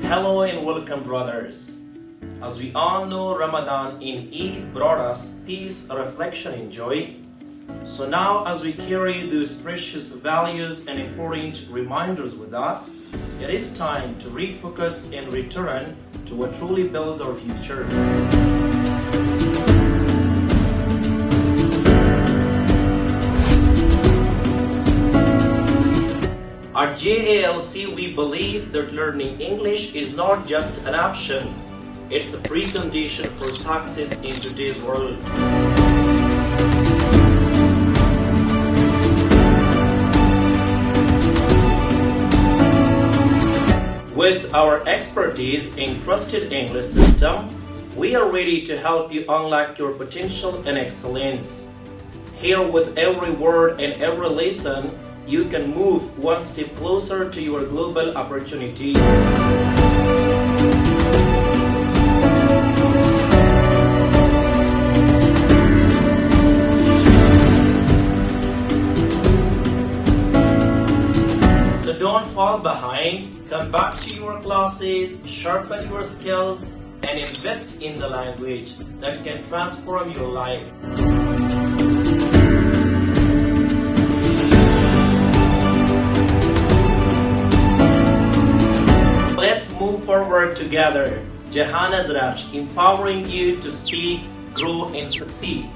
Hello and welcome, brothers. As we all know, Ramadan in Eid brought us peace, reflection, and joy. So now, as we carry these precious values and important reminders with us, it is time to refocus and return to what truly builds our future. At JALC, we believe that learning English is not just an option, it's a precondition for success in today's world. With our expertise in trusted English system, we are ready to help you unlock your potential and excellence. Here, with every word and every lesson, you can move one step closer to your global opportunities. So don't fall behind. Come back to your classes, sharpen your skills, and invest in the language that can transform your life. Let's move forward together. Jahan Azeraksh, empowering you to seek, grow, and succeed.